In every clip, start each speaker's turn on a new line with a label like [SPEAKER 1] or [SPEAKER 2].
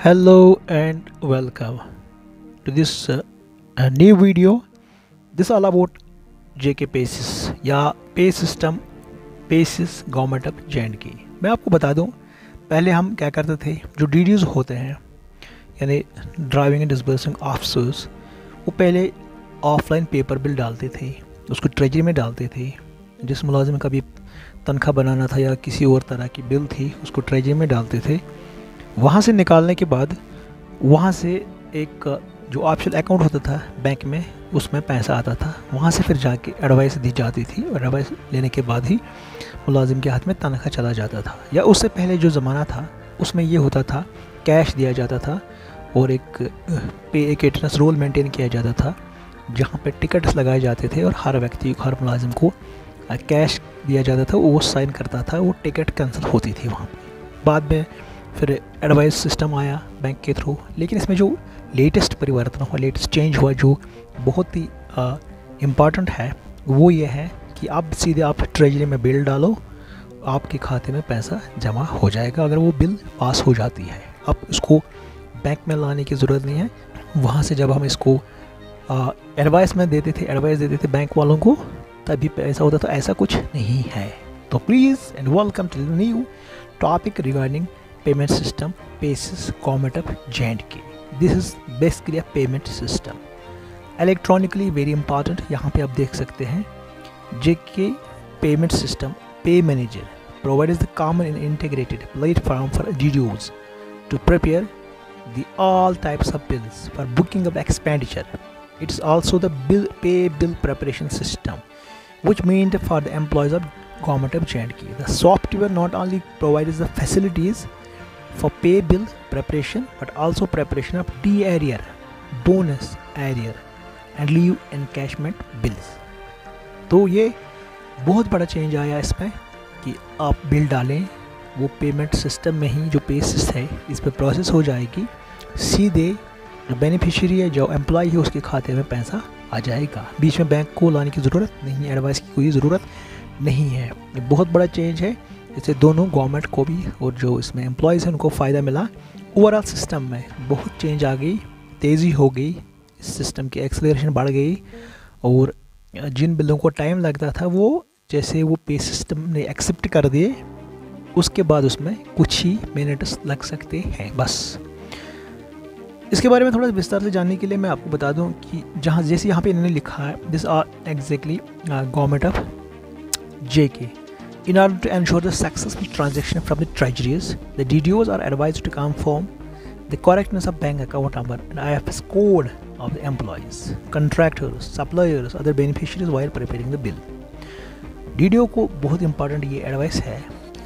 [SPEAKER 1] Hello and welcome to this new video. This all about JK PACES या पे system पेसिस government of J&K। मैं आपको बता दूं, पहले हम क्या करते थे, जो DDOs होते हैं यानी ड्राइविंग एंड डिस्बर्सिंग ऑफिसर्स, वो पहले ऑफलाइन पेपर बिल डालते थे, उसको ट्रेजरी में डालते थे। जिस मुलाजिम का भी तनख्वाह बनाना था या किसी और तरह की बिल थी, उसको ट्रेजरी में डालते थे। वहाँ से निकालने के बाद वहाँ से एक जो ऑप्शनल अकाउंट होता था बैंक में, उसमें पैसा आता था। वहाँ से फिर जाके एडवाइस दी जाती थी और एडवाइस लेने के बाद ही मुलाजिम के हाथ में तनख्वाह चला जाता था। या उससे पहले जो ज़माना था उसमें ये होता था, कैश दिया जाता था और एक एटेंडेंस रोल मेंटेन किया जाता था, जहाँ पे टिकट्स लगाए जाते थे और हर व्यक्ति हर मुलाजिम को कैश दिया जाता था, वो साइन करता था, वो टिकट कैंसिल होती थी वहाँ पर। बाद में फिर एडवाइस सिस्टम आया बैंक के थ्रू। लेकिन इसमें जो लेटेस्ट परिवर्तन हुआ, लेटेस्ट चेंज हुआ, जो बहुत ही इम्पॉर्टेंट है, वो ये है कि अब सीधे आप ट्रेजरी में बिल डालो, आपके खाते में पैसा जमा हो जाएगा अगर वो बिल पास हो जाती है। अब इसको बैंक में लाने की ज़रूरत नहीं है। वहाँ से जब हम इसको एडवाइस देते थे बैंक वालों को, तभी पैसा होता था। ऐसा कुछ नहीं है। तो please and welcome to the new topic regarding payment system PACES government of J&K. This is basically a payment system, electronically very important। यहाँ पे आप देख सकते हैं JK payment system pay manager provides the common and integrated platform for DDOs to prepare the all types of bills for booking of expenditure. It's also the pay bill preparation system, which means for the employees of government of J&K. The software not only provides the facilities for pay bill preparation but also preparation of D-arrear, bonus arrear and leave encashment bills। तो ये बहुत बड़ा change आया इसमें कि आप bill डालें, वो पेमेंट सिस्टम में ही जो पेसिस है इस पर प्रोसेस हो जाएगी, सीधे जो बेनिफिशियरी है, जो एम्प्लॉय है, उसके खाते में पैसा आ जाएगा। बीच में बैंक को लाने की ज़रूरत नहीं है, एडवाइस की कोई ज़रूरत नहीं है। ये बहुत बड़ा चेंज है। इससे दोनों गवर्नमेंट को भी और जो इसमें एम्प्लॉयज़ हैं उनको फ़ायदा मिला। ओवरऑल सिस्टम में बहुत चेंज आ गई, तेज़ी हो गई, इस सिस्टम की एक्सेलरेशन बढ़ गई और जिन बिलों को टाइम लगता था वो जैसे वो पे सिस्टम ने एक्सेप्ट कर दिए, उसके बाद उसमें कुछ ही मिनट्स लग सकते हैं बस। इसके बारे में थोड़ा विस्तार से जानने के लिए मैं आपको बता दूं कि जैसे यहाँ पे इन्होंने लिखा है, this are exactly government of JK। In order to ensure the successful transaction from the treasuries, the DDOs are advised to confirm the correctness of bank account number and IFS code of the employees, contractors, suppliers, other beneficiaries while preparing the bill। DDO को बहुत important ये advice है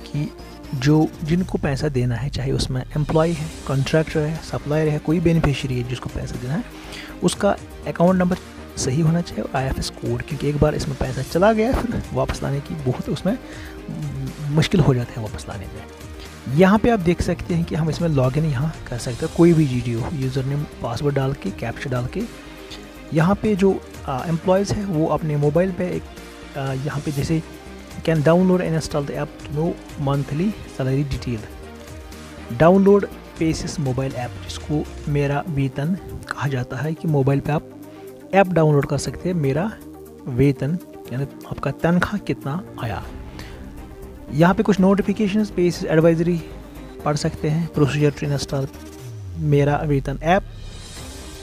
[SPEAKER 1] कि जो जिनको पैसा देना है, चाहे उसमें एम्प्लॉय है, कॉन्ट्रैक्टर है, सप्लायर है, कोई बेनिफिशियरी है जिसको पैसा देना है, उसका अकाउंट नंबर सही होना चाहिए और IFS कोड, क्योंकि एक बार इसमें पैसा चला गया फिर वापस लाने की बहुत उसमें मुश्किल हो जाता है वापस लाने में। यहाँ पे आप देख सकते हैं कि हम इसमें लॉगिन यहाँ कर सकते हैं, कोई भी DDO यूज़र नेम पासवर्ड डाल के, कैप्चा डाल के। यहाँ पे जो एम्प्लॉयज़ है वो अपने मोबाइल पे एक यहाँ पे जैसे can download and install the app to know monthly salary detail. Download PaySys mobile app, जिसको मेरा वेतन कहा जाता है, कि मोबाइल पे आप ऐप डाउनलोड कर सकते हैं, मेरा वेतन यानी आपका तनख्वाह कितना आया। यहाँ पे कुछ नोटिफिकेशंस, पेसिस एडवाइजरी पढ़ सकते हैं, procedure to install Mera Vetan app,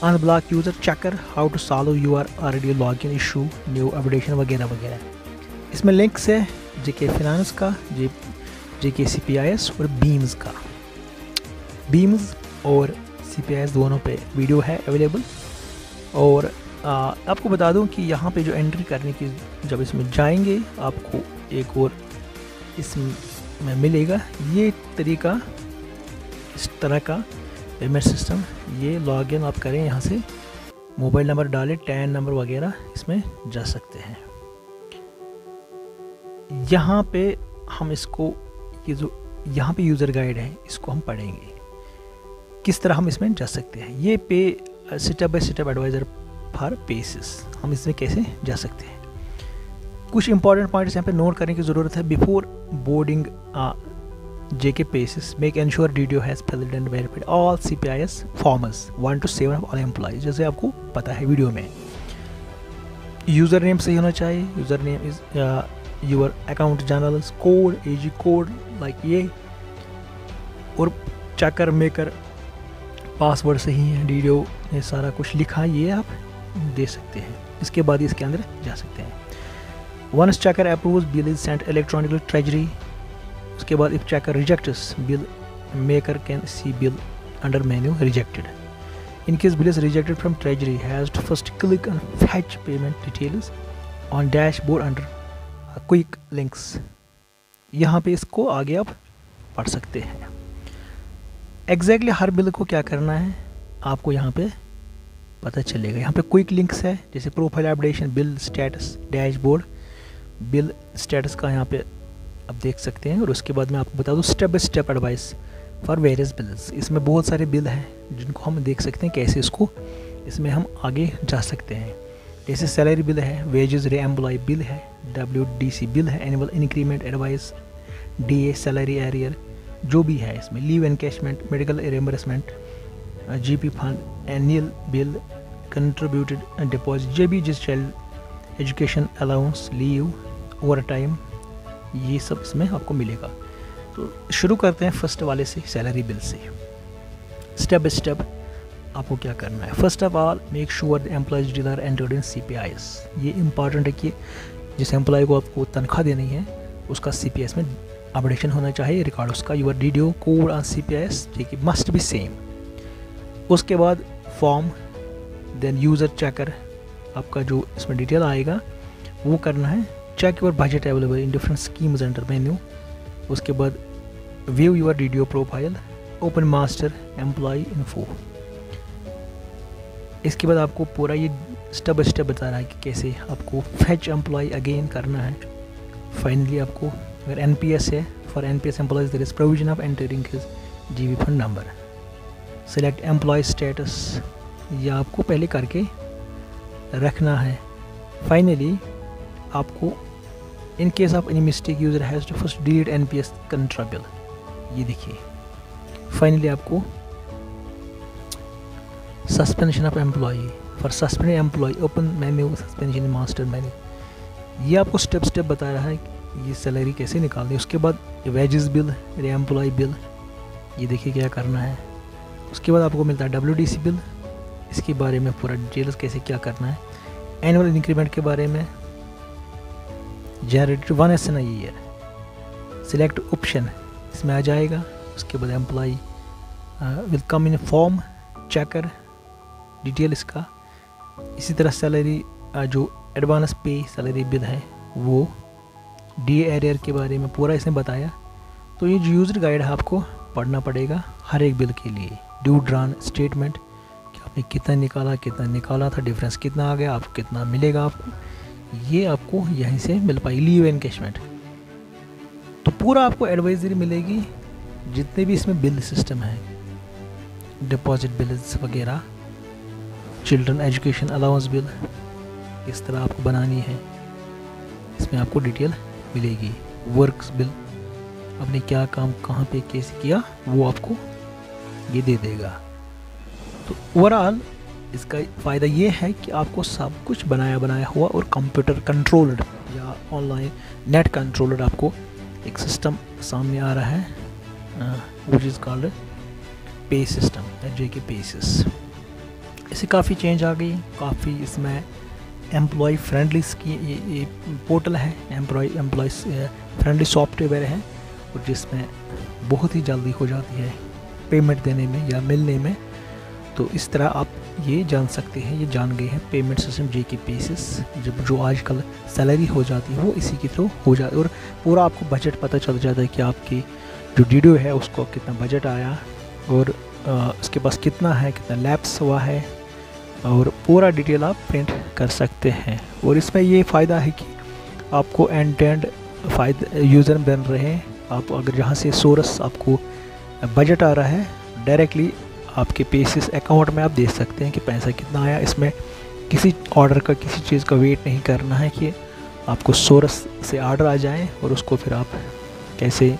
[SPEAKER 1] unblock user checker, how to solve your already login issue, new updation वगैरह वगैरह। इसमें लिंक्स है JK फाइनेंस का, JK CPIS और बीम्स का। बीम्स और CPIS दोनों पे वीडियो है अवेलेबल। और आपको बता दूं कि यहाँ पे जो एंट्री करने की, जब इसमें जाएंगे आपको एक और इसमें मिलेगा ये तरीका, इस तरह का पेमेंट सिस्टम। ये लॉगिन आप करें, यहाँ से मोबाइल नंबर डालें, टैन नंबर वगैरह, इसमें जा सकते हैं। यहाँ पे हम इसको, ये जो यहाँ पे यूज़र गाइड है, इसको हम पढ़ेंगे किस तरह हम इसमें जा सकते हैं। ये पे step by step advisor for PaySys, हम इसमें कैसे जा सकते हैं। कुछ इंपॉर्टेंट पॉइंट्स यहाँ पे नोट करने की ज़रूरत है। Before boarding JK Paces make ensure DDO has filled and verified all CPIS forms 1 to 7 of all employees। जैसे आपको पता है वीडियो में यूज़र नेम सही होना चाहिए, user name is your account generals code AG code like ये, और चेकर मेकर पासवर्ड सही है, DDO ने सारा कुछ लिखा, ये आप दे सकते हैं। इसके बाद इसके अंदर जा सकते हैं। Once checker approves, bill is sent electronically to treasury। उसके बाद if checker rejects bill, maker can see bill under menu rejected। In case bill is rejected from treasury, has to first click on fetch payment details on dashboard under quick links। यहाँ पे इसको आगे आप पढ़ सकते हैं। Exactly हर bill को क्या करना है आपको यहाँ पे पता चलेगा। यहाँ पे क्विक लिंक्स है, जैसे profile updation, bill status, dashboard, bill status का यहाँ पे आप देख सकते हैं। और उसके बाद मैं आपको बता दूँ step by step advice for various bills. इसमें बहुत सारे बिल हैं जिनको हम देख सकते हैं कैसे इसमें हम आगे जा सकते हैं। जैसे सैलरी बिल है, वेजेस रे एम्प्लॉय बिल है, WDC बिल है, annual increment advice, DA salary arrear, जो भी है इसमें, leave encashment, medical reimbursement, GP fund, annual bill, contributed deposit, जो भी जिस child education allowance, leave, over time, ये सब इसमें आपको मिलेगा। तो शुरू करते हैं फर्स्ट वाले से, सैलरी बिल से। स्टेप बाय स्टेप आपको क्या करना है। First of all make sure the employees deal are entered in CPIS। ये इंपॉर्टेंट है कि जिस एम्प्लॉय को आपको तनख्वाह देनी है उसका CPIS में अपडेशन होना चाहिए, रिकॉर्ड उसका। Your DDO code on CPIS कि मस्ट बी सेम। उसके बाद फॉर्म, देन यूज़र चेकर, आपका जो इसमें डिटेल आएगा वो करना है। Check your budget available in different schemes under menu. उसके बाद view your DDO profile, open master employee info. इसके बाद आपको पूरा ये स्टेप बाय स्टेप बता रहा है कि कैसे आपको फैच एम्प्लॉय अगेन करना है। फाइनली आपको अगर NPS है, for NPS employees there is provision of entering his GB fund number. Select employee status, यह आपको पहले करके रखना है। फाइनली आपको in case of any mistake user has to first delete NPS contra bill. ये देखिए फाइनली आपको suspension of employee, for suspended employee open menu, suspension master menu. ये आपको स्टेप स्टेप बता रहा है कि ये सैलरी कैसे निकालनी है। उसके बाद वेजेस बिल, रे एम्प्लॉय बिल, ये देखिए क्या करना है। उसके बाद आपको मिलता है WDC बिल, इसके बारे में पूरा डिटेल्स कैसे क्या करना है। एनुअल इंक्रीमेंट के बारे में, generated 1 SNI year, select option इसमें आ जाएगा। उसके बाद employee will come in form, checker detail इसका। इसी तरह सैलरी जो एडवांस पे सैलरी बिल है वो, DA एरियर के बारे में पूरा इसने बताया। तो ये जो यूज़र गाइड है आपको पढ़ना पड़ेगा हर एक बिल के लिए। ड्यू ड्रॉन स्टेटमेंट कि आपने कितना निकाला था, डिफरेंस कितना आ गया, आपको कितना मिलेगा, आपको ये आपको यहीं से मिल पाएगी। लीव एनकैशमेंट, तो पूरा आपको एडवाइजरी मिलेगी जितने भी इसमें बिल सिस्टम है, डिपॉजिट बिल्स वगैरह, चिल्ड्रन एजुकेशन अलाउंस बिल किस तरह आपको बनानी है, इसमें आपको डिटेल मिलेगी। वर्क्स बिल, आपने क्या काम कहाँ पे कैसे किया वो आपको ये दे देगा। तो ओवरऑल इसका फ़ायदा ये है कि आपको सब कुछ बनाया हुआ और कंप्यूटर कंट्रोल्ड या ऑनलाइन नेट कंट्रोल्ड आपको एक सिस्टम सामने आ रहा है, विच इज़ कॉल्ड पे सिस्टम या JK Paces। इससे काफ़ी चेंज आ गई, काफ़ी इसमें एम्प्लॉय फ्रेंडली ये पोर्टल है, एम्प्लॉय फ्रेंडली सॉफ्टवेयर है, और जिसमें बहुत ही जल्दी हो जाती है पेमेंट देने में या मिलने में। तो इस तरह आप ये जान सकते हैं, ये जान गए हैं पेमेंट सिस्टम JK Paces। जब जो आजकल सैलरी हो जाती है वो इसी के थ्रू हो जाती है, और पूरा आपको बजट पता चल जाता है कि आपकी जो DDO है उसको कितना बजट आया, और उसके पास कितना है, कितना लैप्स हुआ है, और पूरा डिटेल आप प्रिंट कर सकते हैं। और इसमें ये फ़ायदा है कि आपको एंड टू एंड फ़ायदा यूज़र बन रहे हैं। आप अगर जहाँ से सोर्स आपको बजट आ रहा है, डायरेक्टली आपके Paces अकाउंट में आप देख सकते हैं कि पैसा कितना आया। इसमें किसी ऑर्डर का, किसी चीज़ का वेट नहीं करना है कि आपको सोर्स से ऑर्डर आ जाए और उसको फिर आप कैसे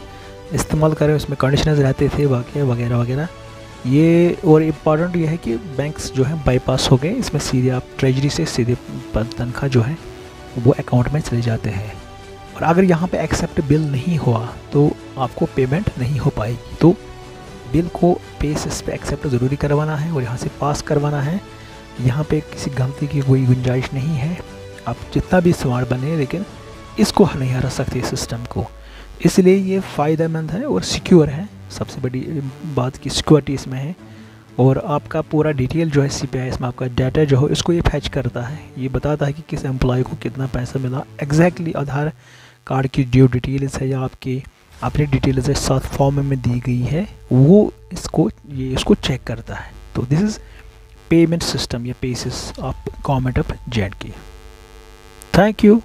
[SPEAKER 1] इस्तेमाल करें, उसमें कंडीशनर्स रहते थे वगैरह वगैरह। ये और इम्पॉर्टेंट ये है कि बैंक्स जो है बाईपास हो गए, इसमें सीधे आप ट्रेजरी से सीधे तनख्वाह जो है वो अकाउंट में चले जाते हैं। और अगर यहाँ पे एक्सेप्ट बिल नहीं हुआ तो आपको पेमेंट नहीं हो पाएगी। तो बिल को बेसिस पे एक्सेप्ट ज़रूरी करवाना है और यहाँ से पास करवाना है। यहाँ पे किसी गलती की कोई गुंजाइश नहीं है। आप जितना भी स्मार्ट बने लेकिन इसको नहीं हरा सकते सिस्टम को, इसलिए ये फ़ायदेमंद है और सिक्योर है। सबसे बड़ी बात की सिक्योरिटी इसमें है। और आपका पूरा डिटेल जो है CPI इसमें आपका डाटा जो हो इसको ये फैच करता है, ये बताता है कि किस एम्प्लॉय को कितना पैसा मिला। एग्जैक्टली आधार कार्ड की जो डिटेल्स है या आपकी अपनी डिटेल्स है साथ फॉर्म में दी गई है, वो इसको चेक करता है। तो दिस इज़ पेमेंट सिस्टम या PaySys of government of JNK। Thank you.